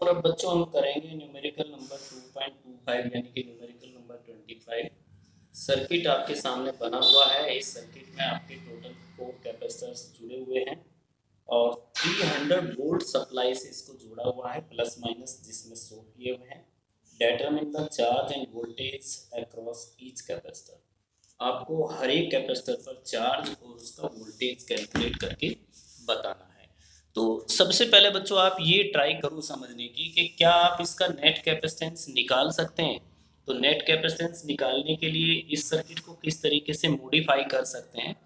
और अब बच्चों हम करेंगे न्यूमेरिकल नंबर 2.25 यानी कि न्यूमेरिकल नंबर 25। सर्किट आपके सामने बना हुआ है। इस सर्किट में आपके टोटल 4 कैपेसिटर्स जुड़े हुए हैं और 300 वोल्ट सप्लाई से इसको जुड़ा हुआ है, प्लस माइनस जिसमें शो किए हुए हैं। Determine the charge end voltage across each capacitor. आपको हर एक कैपेसिटर पर चार्ज और उसका वोल्टेज कैलकुलेट करके बताना है। तो सबसे पहले बच्चों आप ये ट्राई करो समझने की कि क्या आप इसका नेट कैपेसिटेंस निकाल सकते हैं। तो नेट कैपेसिटेंस निकालने के लिए इस सर्किट को किस तरीके से मॉडिफाई कर सकते हैं।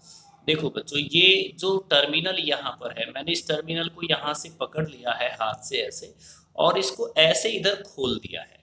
देखो बच्चों, ये जो टर्मिनल यहाँ पर है, मैंने इस टर्मिनल को यहाँ से पकड़ लिया है हाथ से ऐसे, और इसको ऐसे इधर खोल दिया है।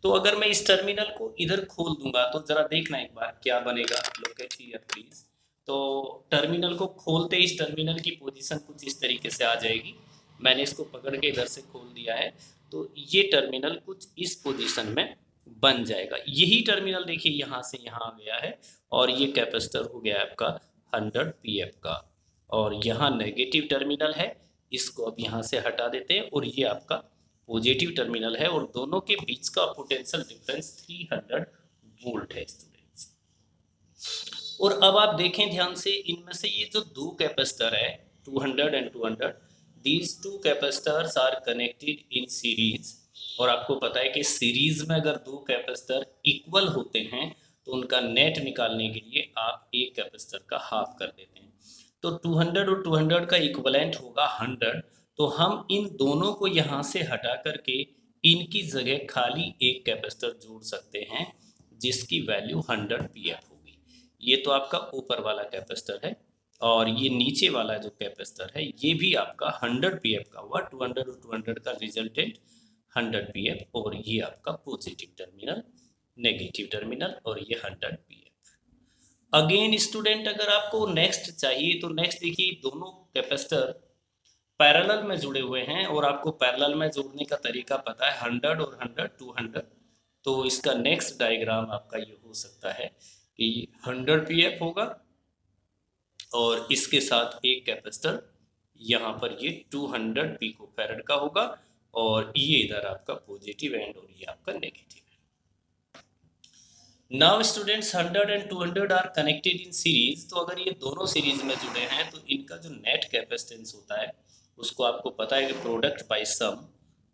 तो अगर मैं इस टर्मिनल को इधर खोल दूंगा तो जरा देखना एक बार क्या बनेगा। Locate here please. तो टर्मिनल को खोलते इस टर्मिनल की पोजीशन कुछ इस तरीके से आ जाएगी। मैंने इसको पकड़ के इधर से खोल दिया है, तो ये टर्मिनल कुछ इस पोजीशन में बन जाएगा। यही टर्मिनल देखिए यहाँ से यहाँ आ गया है और ये कैपेसिटर हो गया आपका 100 पीएफ का, और यहाँ नेगेटिव टर्मिनल है, इसको अब यहाँ से हटा देते हैं और ये आपका पॉजिटिव टर्मिनल है और दोनों के बीच का पोटेंशियल डिफरेंस 300 वोल्ट है स्टूडेंट्स। और अब आप देखें ध्यान से, इनमें से ये जो दो कैपेसिटर है 200 and 200, these two capacitors are connected in series. और आपको पता है कि सीरीज में अगर दो कैपेसिटर इक्वल होते हैं तो उनका नेट निकालने के लिए आप एक कैपेसिटर का हाफ कर देते हैं। तो 200 और 200 का इक्वलेंट होगा 100। तो हम इन दोनों को यहाँ से हटा करके इनकी जगह खाली एक कैपेसिटर जोड़ सकते हैं जिसकी वैल्यू 100 पीएफ होगी। ये तो आपका ऊपर वाला कैपेसिटर है और ये नीचे वाला जो कैपेसिटर है ये भी आपका 100 पीएफ का हुआ। 200 और 200 का रिजल्टेंट 100 पीएफ, और ये आपका पॉजिटिव टर्मिनल, नेगेटिव टर्मिनल, और ये 100 पीएफ। अगेन स्टूडेंट, अगर आपको नेक्स्ट चाहिए तो नेक्स्ट देखिए, दोनों कैपेसिटर पैरेलल में जुड़े हुए हैं और आपको पैरेलल में जोड़ने का तरीका पता है, 100 और 100 200। तो इसका नेक्स्ट डायग्राम आपका ये हो सकता है कि 100 पीएफ होगा और इसके साथ एक कैपेसिटर यहाँ पर ये 200 पिको फैरड का होगा, और ये इधर आपका पॉजिटिव एंड और ये आपका नेगेटिव है। Now students, 100 and 200 are connected in series. तो अगर ये दोनों सीरीज में जुड़े हैं तो इनका जो नेट कैपेसिटेंस होता है उसको आपको पता है कि प्रोडक्ट बाय सम।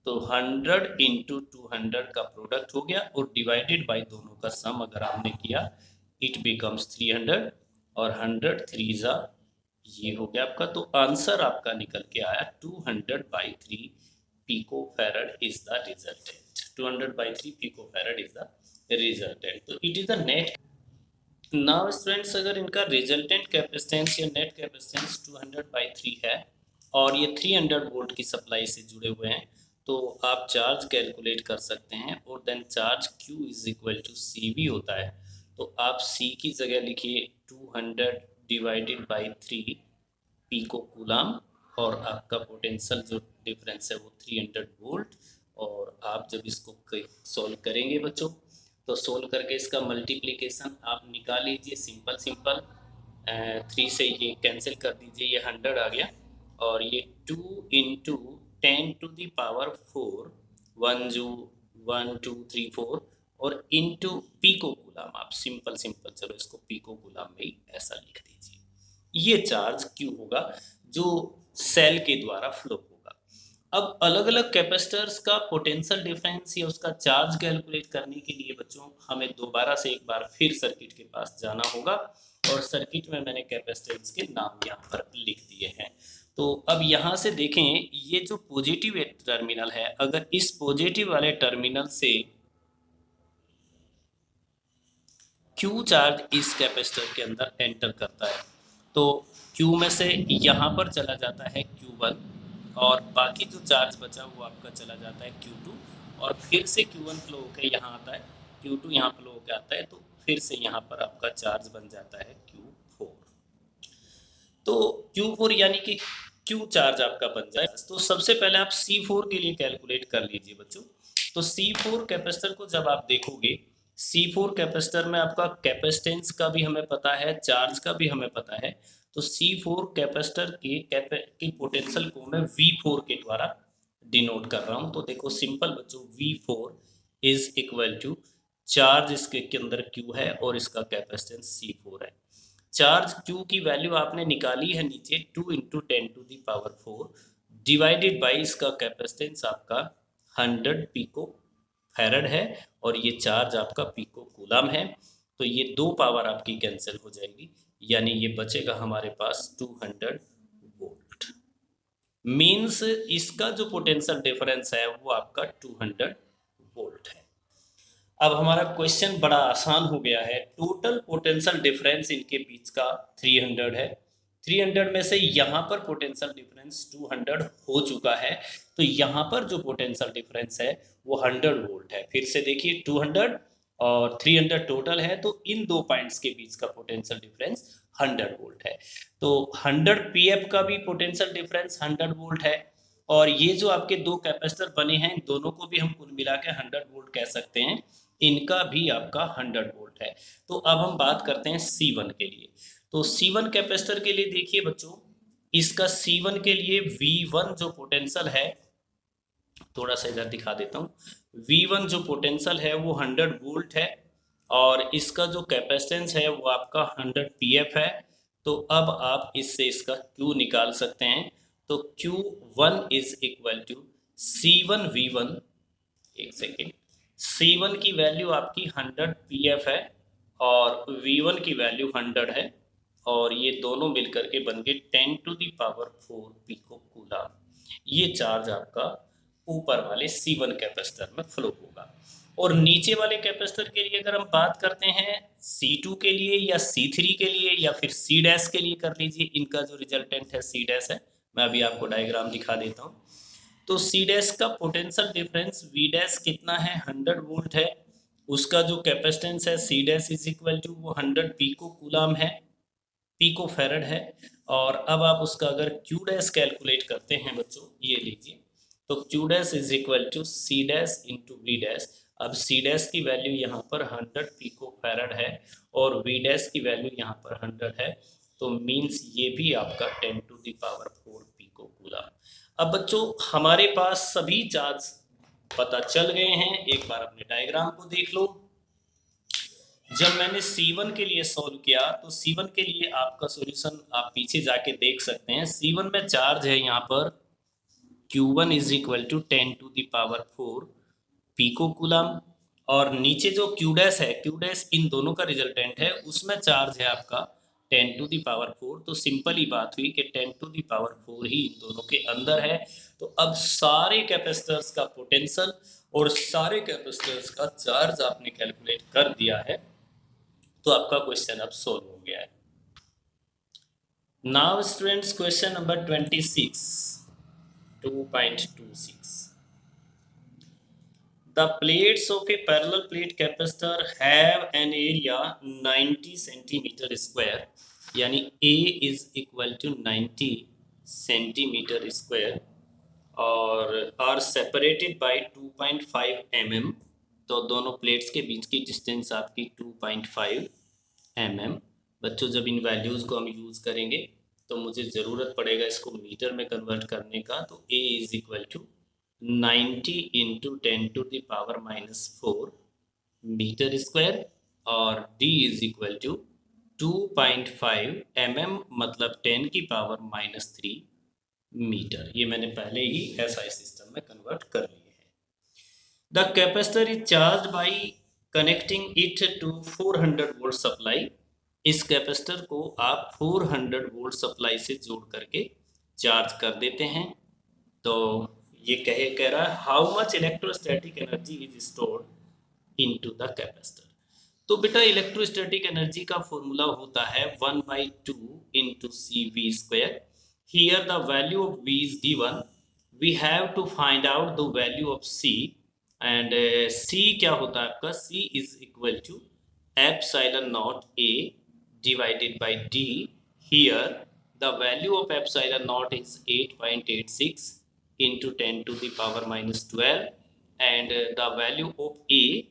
तो 100 इंटू 200 का प्रोडक्ट हो गया और डिवाइडेड बाय दोनों का सम अगर आपने किया इट बिकम्स 300, और 100 थ्री जा ये हो गया आपका। तो आंसर आपका निकल के आया 200/3 picofarad is the resultant. 200/3 picofarad is the resultant. तो it is the net. Now students, अगर इनका रिजल्टेंट कैपेसिटेंस या नेट कैपेसिटेंस 200/3 है और ये 300 वोल्ट की सप्लाई से जुड़े हुए हैं, तो आप चार्ज कैलकुलेट कर सकते हैं। और then charge Q is equal to CV होता है। तो आप C की जगह लिखिए 200/3 पिको कूलम, और आपका पोटेंशियल जो डिफरेंस है वो 300 वोल्ट। और आप जब इसको सॉल्व करेंगे बच्चों, तो सोल्व करके इसका मल्टीप्लिकेशन आप निकाल लीजिए। सिंपल सिंपल 3 से ये कैंसिल कर दीजिए, ये 100 आ गया, और ये 2 इंटू 10⁴, 1 जो 1 2 3 4, और इंटू पिको कूलम। आप सिंपल सिंपल चलो इसको पिको कूलम में ही ऐसा लिख दीजिए। ये चार्ज Q होगा जो सेल के द्वारा फ्लो होगा। अब अलग अलग कैपेसिटर्स का पोटेंशियल डिफरेंस या उसका चार्ज कैलकुलेट करने के लिए बच्चों हमें दोबारा से एक बार फिर सर्किट के पास जाना होगा, और सर्किट में मैंने कैपेसिटेंस के नाम यहाँ पर लिख दिए हैं। तो अब यहाँ से देखें, ये जो पॉजिटिव टर्मिनल है, अगर इस पॉजिटिव वाले टर्मिनल से Q चार्ज इस कैपेसिटर के अंदर एंटर करता है, तो Q में से यहाँ पर चला जाता है Q1, और बाकी जो चार्ज बचा वो आपका चला जाता है Q2, और फिर से Q1 फ्लो होकर यहाँ आता है, Q2 यहाँ फ्लो होकर आता है, तो फिर से यहाँ पर आपका चार्ज बन जाता है Q4। तो Q4 यानी कि Q चार्ज आपका बन जाए। तो सबसे पहले आप C4 के लिए कैलकुलेट कर लीजिए बच्चों। तो C4 कैपेसिटर को जब आप देखोगे, C4 कैपेसिटर में आपका कैपेसिटेंस का भी हमें पता है, चार्ज का भी हमें पता है। तो C4 कैपेसिटर की पोटेंशियल को मैं V4 के द्वारा डिनोट कर रहा हूँ। तो देखो सिंपल बच्चों, V4 is equal to charge इसके अंदर Q है और इसका कैपेसिटेंस C4 है। चार्ज Q की वैल्यू आपने निकाली है नीचे 2 इंटू 10⁴ डिवाइडेड बाई इसका कैपेसिटेंस आपका 100 पिको फैरड है और ये चार्ज आपका पिको कूलम है। तो ये दो पावर आपकी कैंसिल हो जाएगी, यानी ये बचेगा हमारे पास 200 वोल्ट। मीन्स इसका जो पोटेंशियल डिफरेंस है वो आपका 200 वोल्ट है। अब हमारा क्वेश्चन बड़ा आसान हो गया है। टोटल पोटेंशियल डिफरेंस इनके बीच का 300 है। 300 में से यहाँ पर पोटेंशियल डिफरेंस 200 हो चुका है, तो यहाँ पर जो पोटेंशियल डिफरेंस है वो 100 वोल्ट है। फिर से देखिए 200 और 300 टोटल है, तो इन दो पॉइंट्स के बीच का पोटेंशियल डिफरेंस 100 वोल्ट है। तो 100 पीएफ का भी पोटेंशियल डिफरेंस 100 वोल्ट है, और ये जो आपके दो कैपेसिटर बने हैं दोनों को भी हम कुल मिला के 100 वोल्ट कह सकते हैं, इनका भी आपका 100 वोल्ट है। तो अब हम बात करते हैं C1 के लिए। तो C1 कैपेसिटर के लिए देखिए बच्चों, इसका C1 के लिए V1 जो पोटेंशियल है, थोड़ा सा इधर दिखा देता हूँ, V1 जो पोटेंशियल है वो 100 वोल्ट है और इसका जो कैपेसिटेंस है वो आपका 100 पीएफ है। तो अब आप इससे इसका Q निकाल सकते हैं। तो Q1 is equal to C1 V1, एक सेकेंड, C1 की वैल्यू आपकी 100 पीएफ है और V1 की वैल्यू 100 है, और ये दोनों मिलकर के बन गए 10⁴ पिको कूलम। ये चार्ज आपका ऊपर वाले C1 कैपेसिटर में फ्लो होगा। और नीचे वाले कैपेसिटर के लिए अगर हम बात करते हैं C2 के लिए या C3 के लिए या फिर C डैश के लिए कर लीजिए, इनका जो रिजल्टेंट है C डैश है। मैं अभी आपको डायग्राम दिखा देता हूँ। तो C डैश का पोटेंशियल डिफरेंस V डैश कितना है, 100 वोल्ट है। उसका जो कैपेसिटेंस है C dash is equal to वो 100 पिको कूलम है, पिको फैरड है। और अब आप उसका अगर Q डैश कैलकुलेट करते हैं बच्चों, ये लीजिए, तो Q dash is equal to C dash into V dash. अब C डैश की वैल्यू यहाँ पर 100 पिको फैरड है और V डैश की वैल्यू यहाँ पर 100 है, तो मीन्स ये भी आपका 10⁴ पिको कूलम। अब बच्चों हमारे पास सभी चार्ज पता चल गए हैं। एक बार अपने डायग्राम को देख लो। जब मैंने C1 के लिए सॉल्व किया तो C1 के लिए आपका सॉल्यूशन आप पीछे जाके देख सकते हैं। C1 में चार्ज है यहाँ पर Q1 is equal to 10⁴ pico coulomb, और नीचे जो Q डैश है, Q डैश इन दोनों का रिजल्टेंट है, उसमें चार्ज है आपका 10⁴। तो सिंपल ही बात हुई कि 10⁴ ही इन दोनों के अंदर है। तो अब सारे कैपेसिटर्स का पोटेंशियल और सारे कैपेसिटर्स का चार्ज आपने कैलकुलेट कर दिया है, तो आपका क्वेश्चन अब सोल्व हो गया है। Now students question number 26, 2.26. The plates of a parallel plate capacitor have an area 90 centimeter square, यानी A is equal to 90 centimeter square और are separated by 2.5 mm। तो दोनों प्लेट्स के बीच की डिस्टेंस आपकी 2.5 mm। बच्चों जब इन वैल्यूज़ को हम यूज़ करेंगे तो मुझे ज़रूरत पड़ेगा इसको मीटर में कन्वर्ट करने का। तो A is equal to 90 into 10⁻⁻4 metre square और D is equal to 2.5 mm मतलब 10⁻³ मीटर। ये मैंने पहले ही SI सिस्टम में कन्वर्ट कर लिए हैं। The capacitor is charge by connecting it to 400 volt supply. इस कैपेसिटर को आप 400 वोल्ट सप्लाई से जोड़ करके चार्ज कर देते हैं। तो ये कह रहा है how much electrostatic energy is stored into the capacitor. तो बेटा इलेक्ट्रोस्टैटिक एनर्जी का फॉर्मूला होता है 1/2 into CV²। Here the value of V is given, we have to find out the value of C, and C क्या होता है आपका, C is equal to ε0 A divided by D। Here the value of ε0 is 8.86 into 10⁻⁻12 and the value of A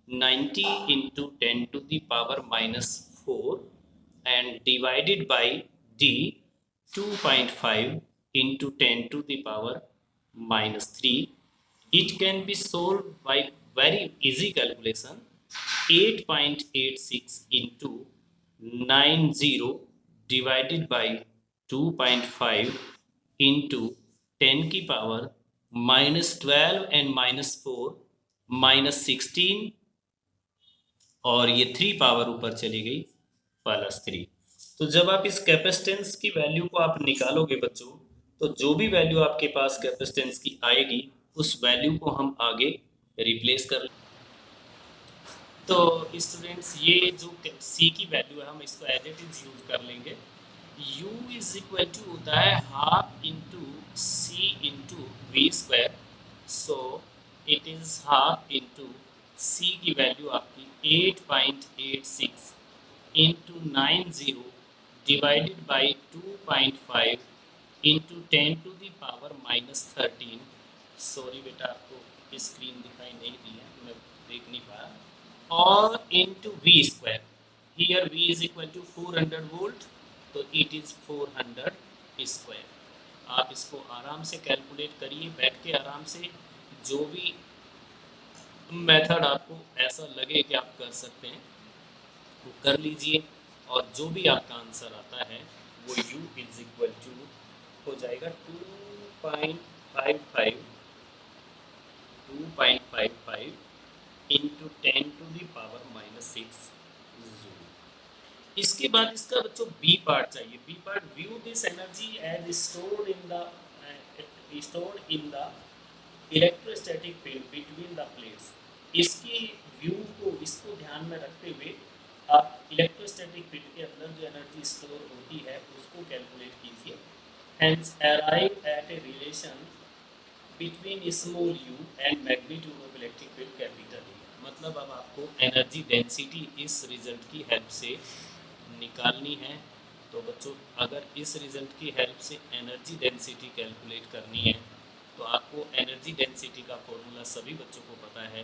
90 into 10⁻⁻4 and divided by D 2.5 into -3. It can be solved by very easy calculation. 8.86 into 90 divided by 2.5 into 10 की power -12 and -4 -16 और ये 3 power ऊपर चली गई +3. तो जब आप इस कैपेसिटेंस की वैल्यू को आप निकालोगे बच्चों, तो जो भी वैल्यू आपके पास कैपेसिटेंस की आएगी उस वैल्यू को हम आगे रिप्लेस कर. तो स्टूडेंट्स ये जो सी की वैल्यू है हम इसको एज इट इज यूज कर लेंगे. U इज इक्वल टू होता है half into C into V square. So it is half into C की वैल्यू आपकी 8.86 into 90 divided by 2.5 into 10 to the power -13. Sorry बेटा आपको स्क्रीन दिखाई नहीं दी है, मैं देख नहीं पाया. और into V square. Here V is equal to 400 volt, तो इट इज़ 400 स्क्वायर. आप इसको आराम से कैलकुलेट करिए बैठ के आराम से. जो भी मेथड आपको ऐसा लगे कि आप कर सकते हैं वो कर लीजिए, और जो भी आपका आंसर आता है वो u इज इक्वल टू हो जाएगा 2.55 into 10 to the power -6 joule. इसके बाद इसका बच्चों बी पार्ट चाहिए. B part, view this energy as stored in the electrostatic field between the plates. इसकी व्यू को, इसको ध्यान में रखते हुए आप इलेक्ट्रोस्टैटिक फील्ड के अंदर जो एनर्जी स्टोर होती है उसको कैलकुलेट कीजिए. Hence arrive at a relation between small you and magnitude of electric field capital E. मतलब अब आपको एनर्जी डेंसिटी इस रिजल्ट की हेल्प से निकालनी है. तो बच्चों अगर इस रिजल्ट की हेल्प से एनर्जी डेंसिटी कैलकुलेट करनी है तो आपको एनर्जी डेंसिटी का फॉर्मूला सभी बच्चों को पता है.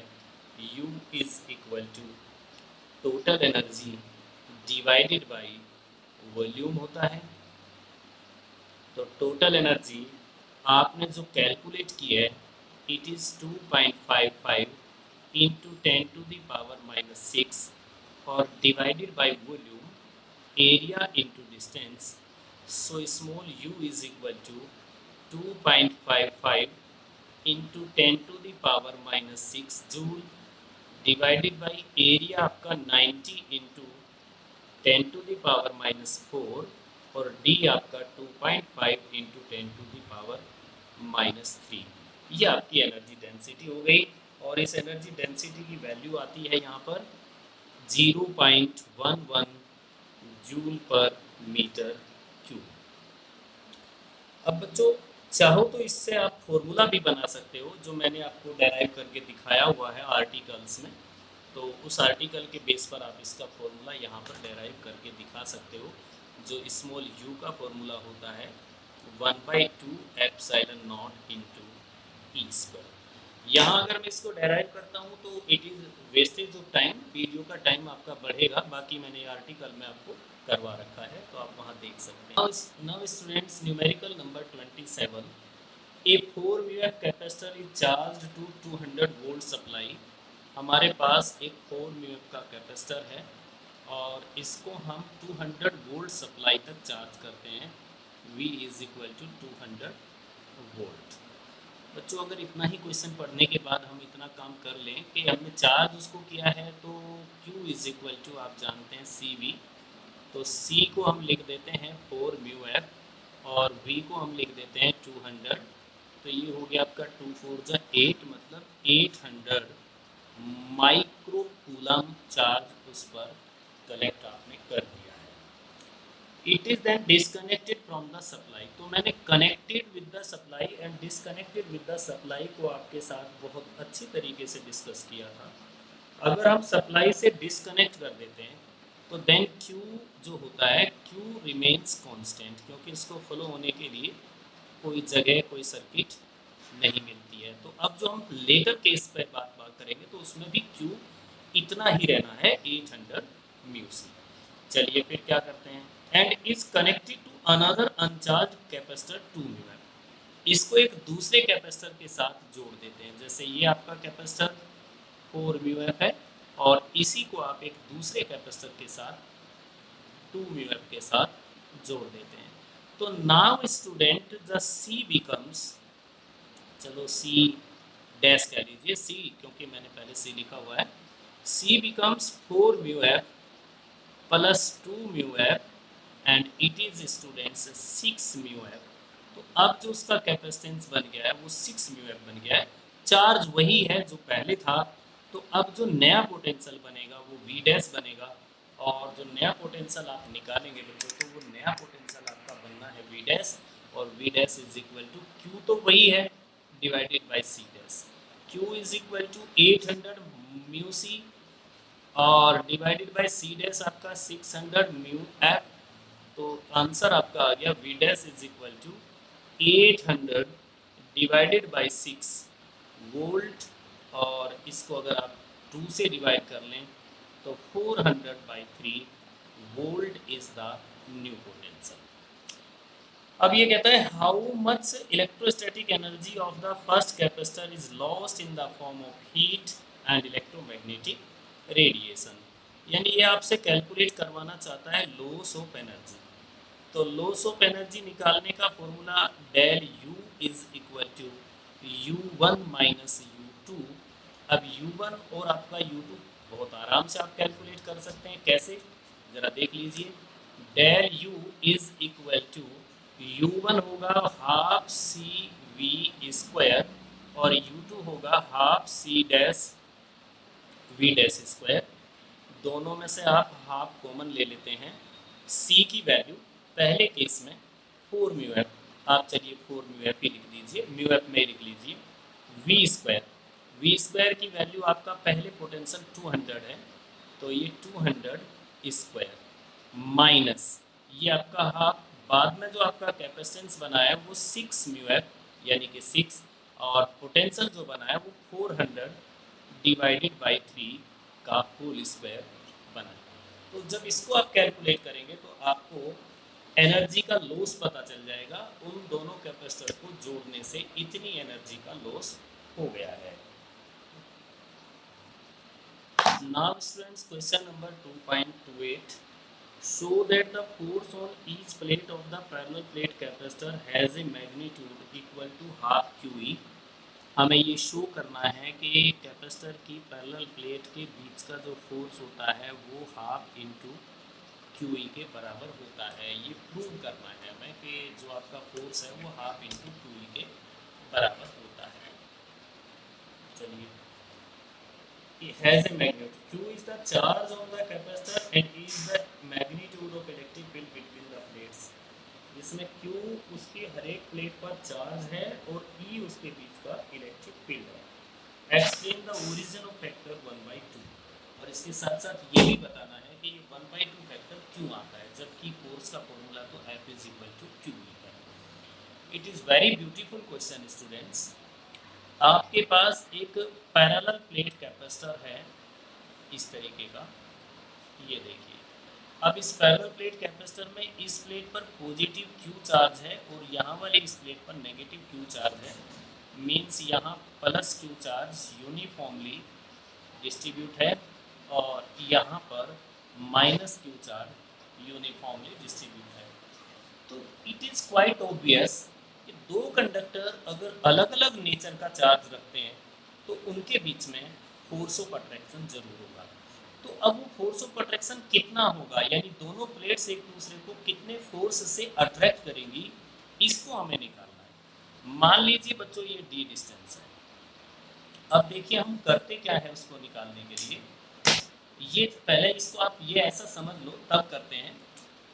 U is equal to total energy divided by volume होता है. तो टोटल एनर्जी आपने जो कैलकुलेट की है it is 2.55 into 10 to the power -6 और divided by volume area into distance. So small u is equal to 2.55 into 10 to the power -6 joule divided by area आपका 90 into 10 to the power -4 और d आपका 2.5 into 10 to the power -3. ये आपकी energy density हो गई. और इस energy density की वैल्यू आती है यहाँ पर 0.11 जूल पर मीटर क्यूब. अब बच्चों चाहो तो इससे आप फॉर्मूला भी बना सकते हो जो मैंने आपको डेराइव करके दिखाया हुआ है आर्टिकल्स में. तो उस आर्टिकल के बेस पर आप इसका फॉर्मूला यहाँ पर डेराइव करके दिखा सकते हो. जो स्मॉल u का फॉर्मूला होता है 1/2 epsilon naught into E square. यहाँ अगर मैं इसको डेराइव करता हूँ तो it is wastage of time. Video का टाइम आपका बढ़ेगा. बाकी मैंने आर्टिकल में आपको करवा रखा है तो आप वहाँ देख सकते हैं. Now students, numerical number 27. A 4 mu F capacitor is charge to 200 volt supply. हमारे पास एक 4 म्यूएफ का कैपेसिटर है और इसको हम 200 वोल्ट सप्लाई तक चार्ज करते हैं. V is equal to 200 volt. बच्चों अगर इतना ही क्वेश्चन पढ़ने के बाद हम इतना काम कर लें कि हमने चार्ज उसको किया है तो Q इज इक्वल टू आप जानते हैं CV. तो C को हम लिख देते हैं 4 म्यू एफ और V को हम लिख देते हैं 200. तो ये हो गया आपका 2 4 8 मतलब 800 माइक्रो कूलम चार्ज उस पर कलेक्ट आपने कर दिया है. It is then disconnected from the supply. तो मैंने connected with the supply and disconnected with the supply को आपके साथ बहुत अच्छी तरीके से डिस्कस किया था. अगर हम सप्लाई से डिसकनेक्ट कर देते हैं तो देन Q जो होता है Q रिमेन्स कांस्टेंट, क्योंकि इसको फॉलो होने के लिए कोई जगह कोई सर्किट नहीं मिलती है. तो अब जो हम लेटर केस पर बात करेंगे तो उसमें भी Q इतना ही रहना है 800 म्यू सी. चलिए फिर क्या करते हैं. And is connected to another uncharged capacitor 2 mu F. इसको एक दूसरे कैपेसिटर के साथ जोड़ देते हैं। जैसे ये आपका कैपेसिटर 4 म्यू एफ है और इसी को आप एक दूसरे कैपेसिटर के साथ 2 म्यू एफ के साथ जोड़ देते हैं। तो now student the C becomes, चलो सी डैश कह लीजिए, सी क्योंकि मैंने पहले सी लिखा हुआ है, C becomes 4 mu F plus 2 mu F and it is students 6 mu F. तो अब जो उसका कैपेसिटेंस बन गया है वो 6 म्यू एफ बन गया है। चार्ज वही है जो पहले था, तो अब जो नया पोटेंशियल बनेगा वो वी डैश बनेगा, और जो नया पोटेंशियल आप निकालेंगे बच्चों तो वो नया पोटेंशियल आपका बनना है वी डैश, और V dash is equal to Q तो वही है divided by C dash. Q is equal to 800 mu C और डिवाइडेड बाई सी डैश आपका 600 म्यू एफ। तो आंसर आपका आ गया V dash is equal to 800 divided by 6 volt, और इसको अगर आप 2 से डिवाइड कर लें तो 400 by 3 volt is the new potential. अब ये कहता है how much electrostatic energy of the first capacitor is lost in the form of heat and electromagnetic radiation. यानी ये आपसे कैलकुलेट करवाना चाहता है लॉस ऑफ एनर्जी। तो लॉस ऑफ एनर्जी निकालने का formula del U is equal to U one minus U two. अब यू वन और आपका यू टू बहुत आराम से आप कैलकुलेट कर सकते हैं। कैसे, ज़रा देख लीजिए। Del U is equal to U one होगा हाफ सी वी स्क्वायर और यू टू होगा half C dash V dash square. दोनों में से आप हाफ कॉमन ले लेते हैं। सी की वैल्यू पहले केस में 4 म्यू एफ, आप चलिए 4 म्यू एफ ही लिख दीजिए, म्यू एफ में लिख लीजिए। वी स्क्वायर की वैल्यू आपका पहले पोटेंशियल 200 है, तो ये 200 स्क्वायर माइनस ये आपका हाफ, बाद में जो आपका कैपेसिटेंस बना है वो 6 म्यू एफ यानी कि 6, और पोटेंशियल जो बना है वो 400 डिवाइडेड बाई 3 का होल स्क्वायर बना है। तो जब इसको आप कैलकुलेट करेंगे तो आपको एनर्जी का लॉस पता चल जाएगा। उन दोनों कैपेसिटर को जोड़ने से इतनी एनर्जी का लॉस हो गया है। Now students question number 2.28, show that the force on each plate of the parallel plate capacitor has a magnitude equal to half QE। हमें ये शो करना है कि कैपेसिटर की पैरेलल प्लेट के बीच का जो फोर्स होता है वो हाफ इंटू QE के बराबर होता है। ये प्रूव करना है हमें कि जो आपका फोर्स है वो हाफ इंटू QE के बराबर होता है। चलिए, it has a magnitude, Q is the charge on the capacitor and is the magnitude of electric field between the plates। इसमें Q उसकी हर एक प्लेट पर चार्ज है और E उसके बीच का इलेक्ट्रिक फील्ड है। Explain the origin of factor 1/2, और इसके साथ साथ ये भी बताना है कि ये 1/2 फैक्टर क्यों आता है, जबकि फोर्स का फॉर्मूला तो F is equal to Q है। It is very beautiful question students. आपके पास एक पैरेलल प्लेट कैपेसिटर है इस तरीके का, ये देखिए। अब इस पैरेलल प्लेट कैपेसिटर में इस प्लेट पर पॉजिटिव क्यू चार्ज है और यहाँ वाले इस प्लेट पर नेगेटिव क्यू चार्ज है। मीन्स यहाँ plus Q charge uniformly distribute है और यहाँ पर minus Q charge uniformly distribute है। तो इट इज़ क्वाइट ऑब्वियस कि दो कंडक्टर अगर अलग अलग नेचर का चार्ज रखते हैं तो उनके बीच में फोर्स ऑफ अट्रैक्शन जरूर होगा। तो अब वो फोर्स ऑफ अट्रैक्शन कितना होगा, यानी दोनों प्लेट्स एक दूसरे को कितने फोर्स से अट्रैक्ट करेंगी, इसको हमें निकालना है। मान लीजिए बच्चों ये डी डिस्टेंस है। अब देखिए हम करते क्या है उसको निकालने के लिए, ये पहले इसको आप ये ऐसा समझ लो तब करते हैं।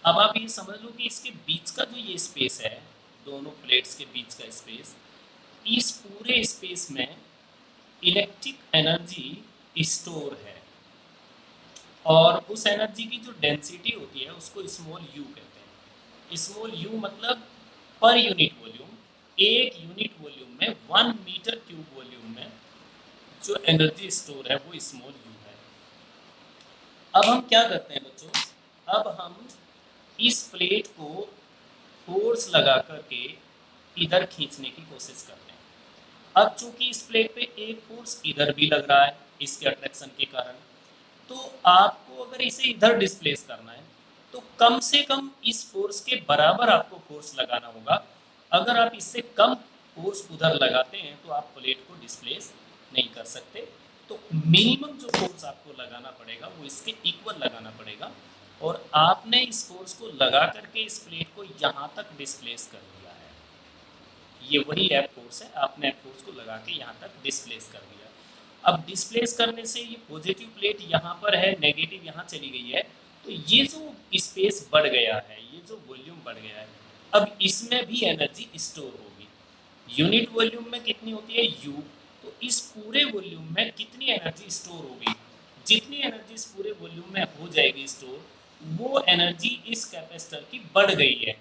अब आप ये समझ लो कि इसके बीच का जो ये स्पेस है, दोनों प्लेट्स के बीच का स्पेस, इस पूरे स्पेस में इलेक्ट्रिक एनर्जी स्टोर है और उस एनर्जी की जो डेंसिटी होती है उसको स्मॉल यू कहते हैं। स्मॉल यू मतलब पर यूनिट वॉल्यूम, एक यूनिट वॉल्यूम में 1 मीटर क्यूब वॉल्यूम में जो एनर्जी स्टोर है वो स्मॉल यू है। अब हम क्या करते हैं बच्चों, अब हम इस प्लेट को फोर्स लगा करके इधर खींचने की कोशिश करते हैं। अब चूंकि इस प्लेट पे एक फोर्स इधर भी लग रहा है इसके अट्रैक्शन के कारण, तो आपको अगर इसे इधर डिस्प्लेस करना है तो कम से कम इस फोर्स के बराबर आपको फोर्स लगाना होगा। अगर आप इससे कम फोर्स उधर लगाते हैं तो आप प्लेट को डिस्प्लेस नहीं कर सकते। तो मिनिमम जो फोर्स आपको लगाना पड़ेगा वो इसके इक्वल लगाना पड़ेगा, और आपने इस फोर्स को लगा करके इस प्लेट को यहाँ तक डिस्प्लेस कर दिया है। ये वही एफ फोर्स है, आपने एफ फोर्स को लगा के यहाँ तक डिस्प्लेस कर दिया। अब डिस्प्लेस करने से ये पॉजिटिव प्लेट यहाँ पर है, नेगेटिव यहाँ चली गई है, तो ये जो स्पेस बढ़ गया है, ये जो वॉल्यूम बढ़ गया है, अब इसमें भी एनर्जी स्टोर होगी। यूनिट वॉल्यूम में कितनी होती है यू, तो इस पूरे वॉल्यूम में कितनी एनर्जी स्टोर होगी, जितनी एनर्जी इस पूरे वॉल्यूम में हो जाएगी स्टोर, वो एनर्जी इस कैपेसिटर की बढ़ गई है।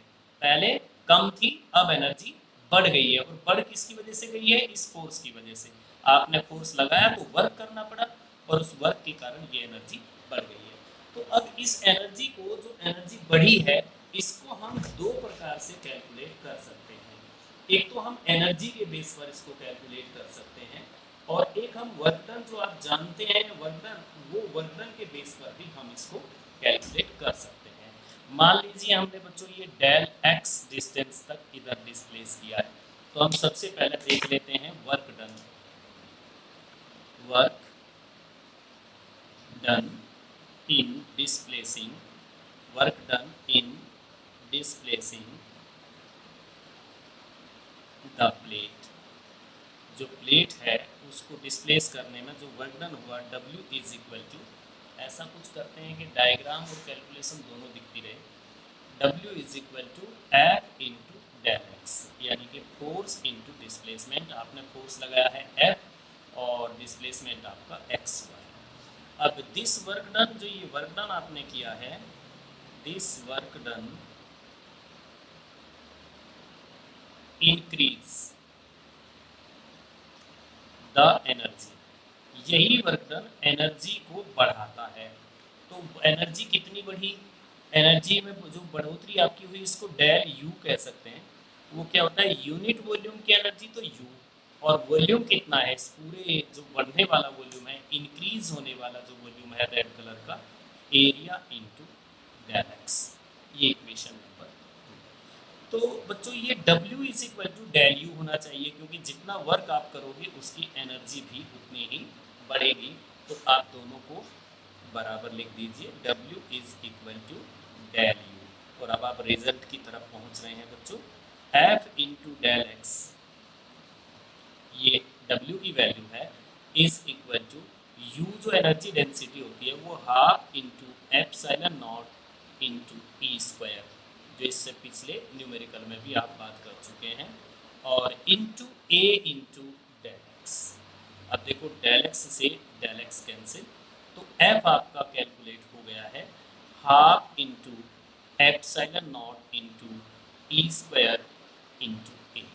पहले कम थी, अब एनर्जी बढ़ गई है, और बढ़ किसकी वजह से गई है, इस फोर्स की वजह से। आपने फोर्स लगाया तो वर्क करना पड़ा, और उस वर्क के कारण ये एनर्जी बढ़ गई है। तो अब इस एनर्जी को, जो एनर्जी बढ़ी है, इसको हम दो प्रकार से कैलकुलेट कर सकते हैं। एक तो हम एनर्जी के बेस पर इसको कैलकुलेट कर सकते हैं, और एक हम वर्क डन, जो आप जानते हैं वर्क डन, वो वर्क डन के बेस पर भी हम इसको कैलकुलेट कर सकते हैं। मान लीजिए हमने बच्चों ये डेल एक्स डिस्टेंस तक इधर डिस्प्लेस किया है, तो हम सबसे पहले देख लेते हैं work done. Work done in displacing, work done in displacing the plate. जो प्लेट है उसको डिस्प्लेस करने में जो वर्क डन हुआ, W इज इक्वल टू, ऐसा कुछ करते हैं कि डायग्राम और कैलकुलेशन दोनों दिखती रहे। W is equal to F into del x, यानी कि फोर्स इंटू डिस्प्लेसमेंट। आपने फोर्स लगाया है F और डिस्प्लेसमेंट आपका एक्स हुआ है। अब दिस वर्क डन, जो ये वर्क डन आपने किया है, this work done increase the energy, यही वर्क डन एनर्जी को बढ़ाता है। तो एनर्जी कितनी बढ़ी, एनर्जी में जो बढ़ोतरी आपकी हुई, इसको डेल यू कह सकते हैं। वो क्या होता है, यूनिट वॉल्यूम की एनर्जी तो यू, और वॉल्यूम कितना है, इस पूरे जो बढ़ने वाला वॉल्यूम है, इंक्रीज होने वाला जो वॉल्यूम है रेड कलर का, एरिया इंटू डेल एक्स। ये इक्वेशन नंबर। तो बच्चों ये W is equal to del U होना चाहिए, क्योंकि जितना वर्क आप करोगे उसकी एनर्जी भी उतनी ही बढ़ेगी। तो आप दोनों को बराबर लिख दीजिए, W is equal to del U. और अब आप रिजल्ट की तरफ पहुंच रहे हैं बच्चों। F इंटू डेल एक्स, ये W की वैल्यू है, इज इक्वल टू U, जो एनर्जी डेंसिटी होती है वो half into epsilon naught into E square, जो इससे पिछले न्यूमेरिकल में भी आप बात कर चुके हैं, और इंटू ए इंटू डेल एक्स। अब देखो डेल एक्स से डेल एक्स कैंसिल, तो एफ आपका कैलकुलेट हो गया है half into epsilon naught into E square into A.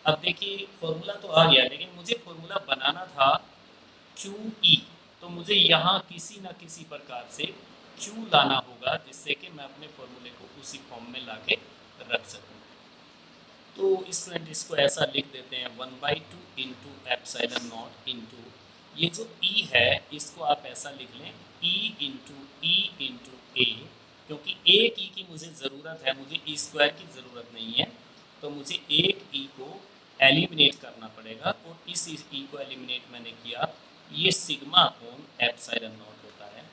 अब देखिए फॉर्मूला तो आ गया, लेकिन मुझे फॉर्मूला बनाना था क्यू ई, तो मुझे यहाँ किसी ना किसी प्रकार से क्यू लाना होगा, जिससे कि मैं अपने फॉर्मूले को उसी फॉर्म में लाके रख सकूँ। तो स्टूडेंट इसको ऐसा लिख देते हैं 1/2 इंटू एप्सिलॉन नॉट इंटू, ये जो ई है इसको आप ऐसा लिख लें ई इंटू ए, क्योंकि एक ई की मुझे ज़रूरत है, मुझे ई स्क्वायर की ज़रूरत नहीं है। तो मुझे एक ई को एलिमिनेट करना पड़ेगा, और इस ई को एलिमिनेट मैंने किया, ये सिग्मा अपॉन एप्सिलॉन नॉट होता है।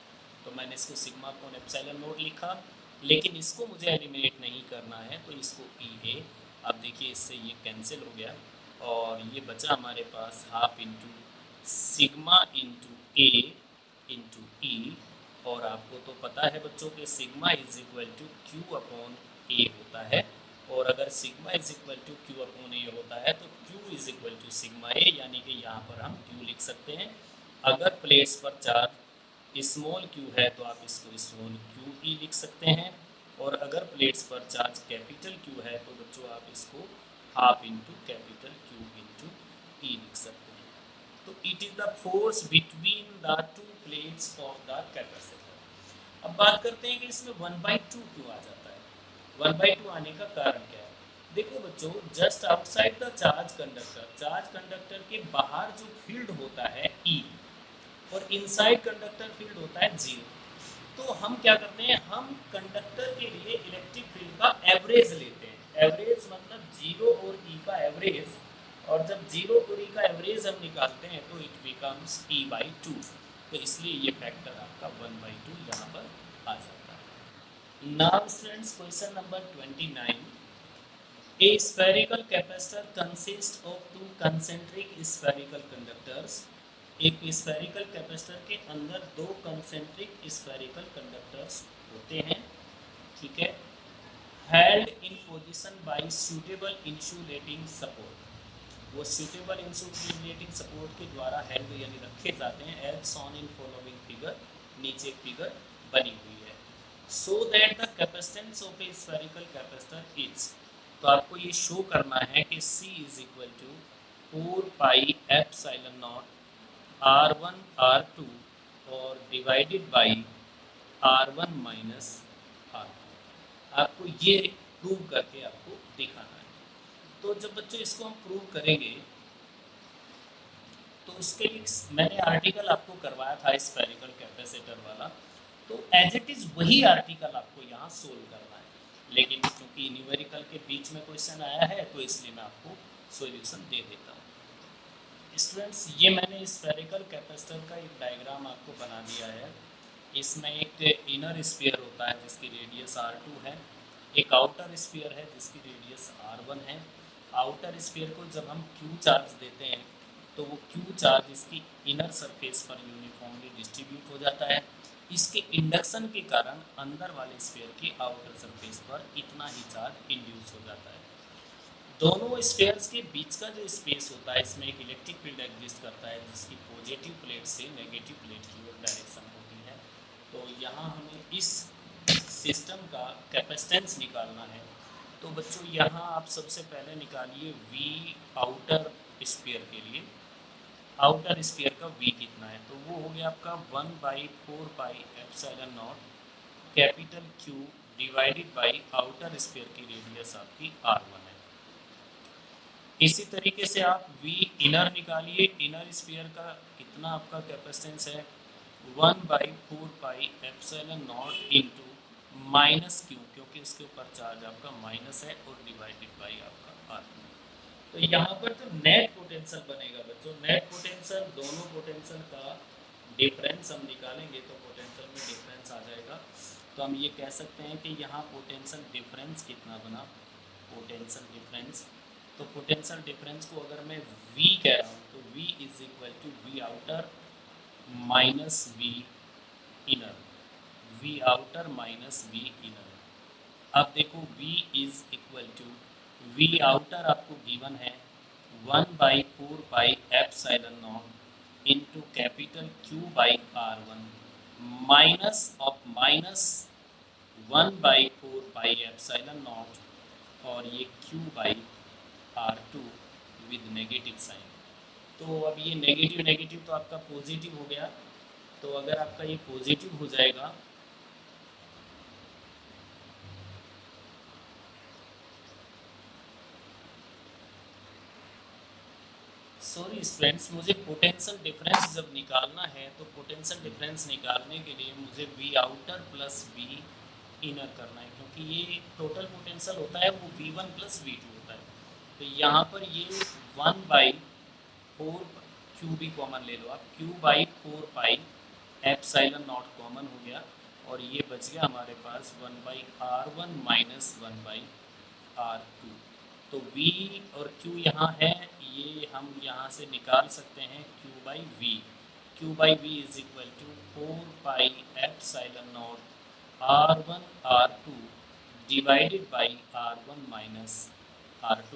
तो मैंने इसको सिग्मा अपॉन एप्सिलॉन नॉट लिखा, लेकिन इसको मुझे एलिमिनेट नहीं करना है, तो इसको ई ए। अब देखिए इससे ये कैंसिल हो गया, और ये बचा हमारे पास हाफ इंटू सिग्मा इंटू ए इंटू ई। और आपको तो पता है बच्चों के sigma is equal to Q upon A होता है, और अगर sigma is equal to Q upon A होता है तो Q is equal to sigma A, यानी कि यहाँ पर हम क्यू लिख सकते हैं। अगर प्लेट्स पर चार्ज स्मॉल क्यू है तो आप इसको स्मॉल क्यू ई लिख सकते हैं, और अगर प्लेट्स पर चार्ज कैपिटल क्यू है तो बच्चों आप इसको half into capital Q into E लिख सकते हैं। तो it is the force between the two plates of the capacitor. अब बात करते हैं कि इसमें 1/2 क्यों आ जाता है। 1/2 आने का कारण क्या है। देखो बच्चों, just outside the charge conductor के बाहर जो फील्ड होता है ई, और इनसाइड कंडक्टर फील्ड होता है जीरो। तो हम क्या करते हैं, हम कंडक्टर के लिए इलेक्ट्रिक फील्ड का एवरेज लेते हैं। एवरेज मतलब जीरो और ई का एवरेज, और जब जीरो और ई का एवरेज हम निकालते हैं तो it becomes E by two. तो इसलिए ये फैक्टर आपका 1/2 यहाँ पर आ जाता है। Now students, question number 29। A spherical capacitor consists of two concentric spherical conductors. एक स्फेरिकल कैपेसिटर के अंदर दो कंसेंट्रिक स्फेरिकल कंडक्टर्स होते हैं, ठीक है। Held in position by suitable insulating support, वो सूटेबल इंसुलेटिंग सपोर्ट के द्वारा हेल्ड यानी रखे जाते हैं, as shown in following figure, नीचे फिगर बनी हुई है। So that the capacitance of a spherical capacitor is, तो आपको ये शो करना है कि C is equal to 4πε0 R1 R2 और divided by R1 minus R2। आपको ये प्रूव करके आपको दिखाना है। तो जब बच्चों इसको हम प्रूव करेंगे तो उसके लिए मैंने आर्टिकल आपको करवाया था स्फेरिकल कैपेसिटर वाला, तो एज इट इज़ वही आर्टिकल आपको यहाँ सोल्व करना है। लेकिन क्योंकि न्यूमेरिकल के बीच में क्वेश्चन आया है तो इसलिए मैं आपको सॉल्यूशन दे देता हूँ। स्टूडेंट्स, ये मैंने स्फेरिकल कैपेसिटर का एक डायग्राम आपको बना दिया है। इसमें एक इनर स्फीयर होता है जिसकी रेडियस R2 है, एक आउटर स्फीयर है जिसकी रेडियस R1 है। आउटर स्फीयर को जब हम Q चार्ज देते हैं तो वो Q चार्ज इसकी इनर सरफेस पर यूनिफॉर्मली डिस्ट्रीब्यूट हो जाता है। इसके इंडक्शन के कारण अंदर वाले स्फीयर की आउटर सरफेस पर इतना ही चार्ज इंड्यूस हो जाता है। दोनों स्फीयर्स के बीच का जो स्पेस होता है, इसमें एक इलेक्ट्रिक फील्ड एग्जिस्ट करता है जिसकी पॉजिटिव प्लेट से नेगेटिव प्लेट की ओर डायरेक्शन होती है। तो यहाँ हमें इस सिस्टम का कैपेसिटेंस निकालना है। तो बच्चों यहाँ आप सबसे पहले निकालिए V आउटर स्फीयर के लिए। आउटर स्फीयर का V कितना है, तो वो हो गया आपका 1/4πε0 capital Q divided by outer sphere की रेडियस आपकी R1 है। इसी तरीके से आप V इनर निकालिए। इनर स्फीयर का कितना आपका कैपेसिटेंस है, 1/4πε0 इंटू माइनस Q, क्योंकि इसके ऊपर चार्ज आपका माइनस है, और डिवाइडेड बाई आपका R। तो यहाँ पर जो नेट पोटेंशियल बनेगा बच्चों, नेट पोटेंशियल दोनों पोटेंशियल का डिफरेंस हम निकालेंगे तो पोटेंशियल में डिफरेंस आ जाएगा। तो हम ये कह सकते हैं कि यहाँ पोटेंशियल डिफरेंस कितना बना, पोटेंशियल डिफरेंस, तो पोटेंशियल डिफरेंस को अगर मैं V कह रहा हूँ तो V is equal to V outer minus V inner, V outer minus V inner. अब देखो V is equal to V outer आपको गिवन है 1/4πε0 into capital Q by R1 minus of minus 1/4πε0 और ये Q बाई R2 विद नेगेटिव साइन। तो अब ये नेगेटिव नेगेटिव तो आपका पॉजिटिव हो गया। तो अगर आपका ये पॉजिटिव हो जाएगा सॉरी स्टूडेंट्स, मुझे पोटेंशियल डिफरेंस जब निकालना है तो पोटेंशियल डिफरेंस निकालने के लिए मुझे V outer plus V inner करना है, क्योंकि ये टोटल पोटेंशियल होता है वो V1 प्लस V2 होता है। तो यहाँ पर ये 1/4 Q भी कॉमन ले लो आप, Q/4πε0 कॉमन हो गया, और ये बच गया हमारे पास 1/R1 माइनस 1/R2। तो V और Q यहाँ है, ये हम यहाँ से निकाल सकते हैं Q/V। Q/V is equal to 4πε0 R1 R2 divided by R1 minus R2,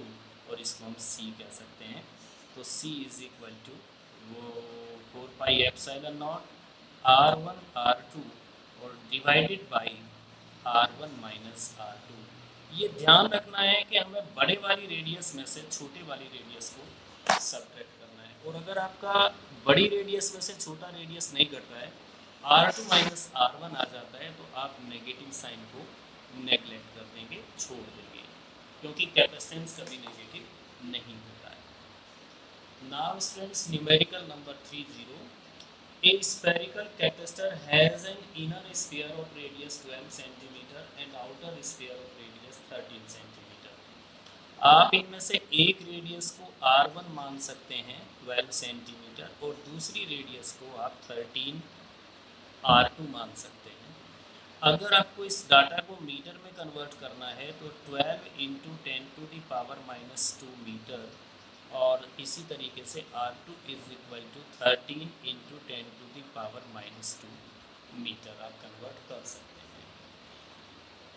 और इसको हम C कह सकते हैं। तो C इज इक्वल टू वो 4πε0 R1 R2 और divided by R1 minus R2। ये ध्यान रखना है कि हमें बड़े वाली रेडियस में से छोटे वाली रेडियस को सब्ट्रैक्ट करना है, और अगर आपका बड़ी रेडियस में से छोटा रेडियस नहीं घट रहा है, R2 माइनस R1 आ जाता है, तो आप नेगेटिव साइन को नेगलेक्ट कर देंगे, छोड़ देंगे। क्योंकि कैपेसिटेंस कभी नेगेटिव नहीं होता है। Now students, numerical number 30, a spherical capacitor has an inner sphere of radius 12 cm and outer sphere of radius 13 cm। आप इनमें से एक रेडियस को R1 मान सकते हैं 12 सेंटीमीटर और दूसरी रेडियस को आप 13 R2 मान सकते हैं। अगर आपको इस डाटा को मीटर में कन्वर्ट करना है तो 12 इंटू 10⁻⁻2 मीटर, और इसी तरीके से R2 is equal to 13 into 10⁻⁻2 metre आप कन्वर्ट कर सकते हैं।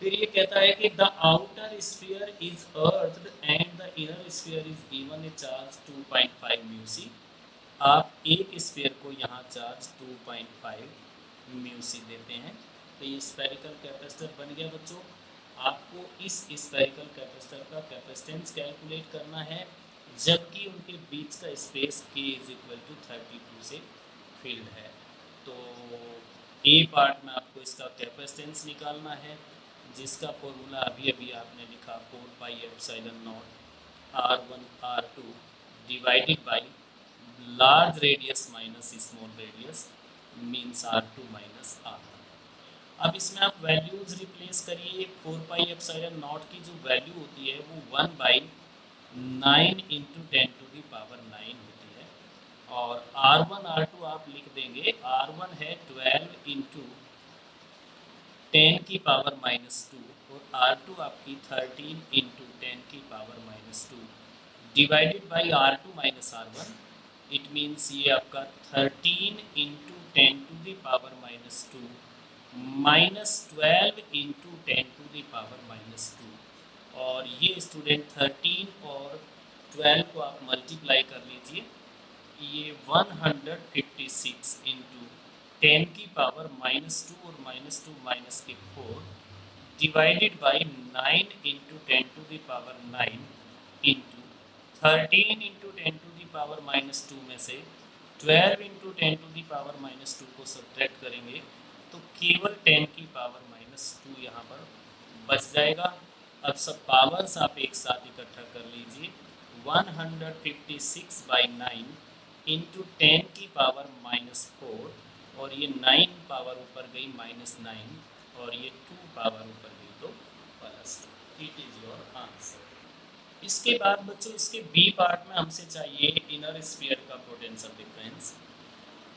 फिर ये कहता है कि the outer sphere is earthed and the inner sphere is given a charge 2.5 mu C. आप एक स्फीयर को यहाँ चार्ज 2.5 म्यूसी देते हैं, तो ये स्फेरिकल कैपेसिटर बन गया बच्चों। आपको इस स्फेरिकल कैपेसिटर का कैपेसिटेंस कैलकुलेट करना है, जबकि उनके बीच का space k is equal to 32 से फील्ड है। तो ए पार्ट में आपको इसका कैपेसिटेंस निकालना है, जिसका फॉर्मूला अभी अभी आपने लिखा 4πε0 R1 R2 divided by large radius minus small radius means R2 minus R1। अब इसमें आप वैल्यूज रिप्लेस करिए। 4πε0 की जो वैल्यू होती है वो 1/9 इंटू 10⁻9 होती है, और R1 R2 आप लिख देंगे। R1 है 12 इंटू 10⁻⁻2 और R2 आपकी 13 into 10⁻⁻2 divided by R2 minus R1। It means ये आपका 13 इंटू 10⁻⁻2 माइनस 12 इंटू 10⁻⁻2, और ये स्टूडेंट 13 और 12 को आप मल्टीप्लाई कर लीजिए, ये 156 इंटू 10⁻⁻2 और -2 माइनस के 4 divided by 9 into 10⁻9 into 13 into 10⁻2 में से 12 इंटू 10⁻2 को सब्ट्रैक्ट करेंगे तो केवल 10⁻2 यहाँ पर बच जाएगा। अब सब पावर्स आप एक साथ इकट्ठा कर लीजिए। 156/9 इंटू 10⁻4, और ये 9 पावर ऊपर गई -9 और ये 2 पावर ऊपर गई तो +2। It is your answer. इसके बाद बच्चों इसके बी पार्ट में हमसे चाहिए इनर स्फीयर का पोटेंशियल डिफरेंस।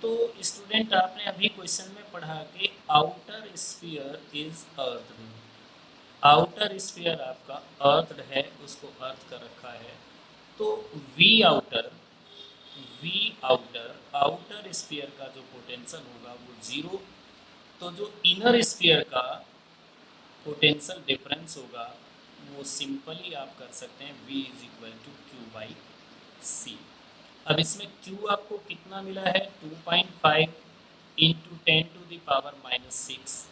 तो स्टूडेंट आपने अभी क्वेश्चन में पढ़ा कि outer sphere is earth. Outer sphere आपका अर्थ है, उसको अर्थ कर रखा है। तो वी आउटर आउटर स्फीयर का जो पोटेंशियल होगा वो 0। तो जो इनर स्फीयर का पोटेंशियल डिफरेंस होगा वो सिंपली आप कर सकते हैं V is equal to Q/C। अब इसमें Q आपको कितना मिला है 2.5 इंटू 10⁻⁻6,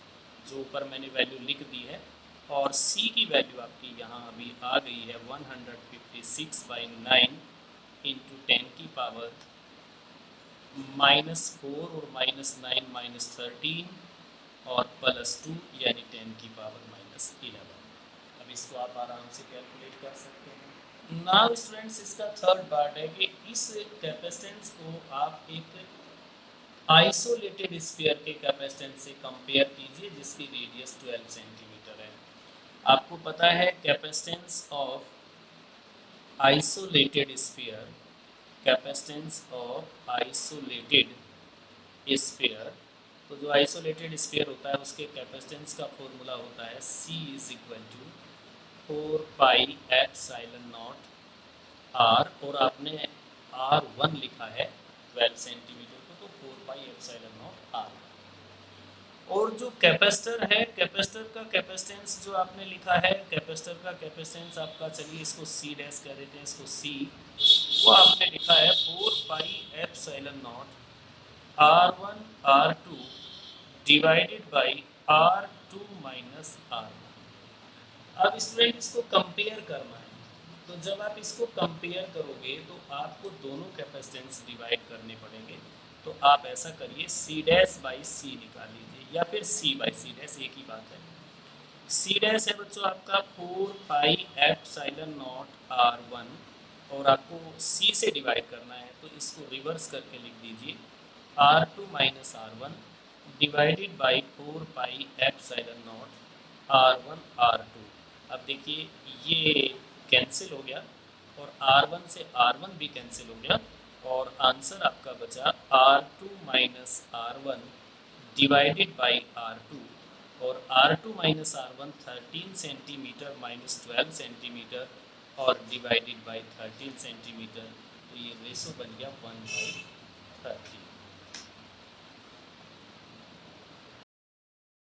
जो ऊपर मैंने वैल्यू लिख दी है, और C की वैल्यू आपकी यहाँ अभी आ गई है 156/9 इंटू 10⁻⁻4 और -9 -13 और +2 यानी 10⁻11। अब इसको आप आराम से कैलकुलेट कर सकते हैं। नाउ स्टूडेंट्स इसका थर्ड पार्ट है कि इस कैपेसिटेंस को आप एक आइसोलेटेड स्फीयर के कैपेसिटेंस से कंपेयर कीजिए जिसकी रेडियस 12 सेंटीमीटर है। आपको पता है capacitance of isolated sphere, capacitance of isolated sphere, तो जो आइसोलेटेड स्फीयर होता है उसके कैपेसिटेंस का फॉर्मूला होता है C is equal to 4πε0 R, और आपने R1 लिखा है 12 सेंटीमीटर को, तो 4πε0 R। और जो कैपेसिटर है, कैपेसिटर का कैपेसिटेंस जो आपने लिखा है, कैपेसिटर का कैपेसिटेंस आपका, चलिए इसको C डैश कह देते हैं, इसको C, वो आपने लिखा है 4πε0 R1 R2 divided by R2 minus R1। अब स्टूडेंट इसको कंपेयर करना है, तो जब आप इसको कंपेयर करोगे तो आपको दोनों कैपेसिटेंस डिवाइड करने पड़ेंगे। तो आप ऐसा करिए C डैश बाई C निकाल लीजिए, या फिर C बाई C डैश, एक ही बात है। सी डैश है बच्चों आपका 4 पाई एप्सिलॉन नॉट R1 और आपको सी से डिवाइड करना है तो इसको रिवर्स करके लिख दीजिए R2 minus R1 divided by 4 pi epsilon not R1 R2। अब देखिए ये कैंसिल हो गया और R1 से R1 भी कैंसिल हो गया और आंसर आपका बचा R2 minus R1 divided by R2 और R2 minus R1 13 centimetre minus 12 centimetre और डिवाइडेड बाई 13 सेंटीमीटर, तो ये रेशो बन गया 1/13।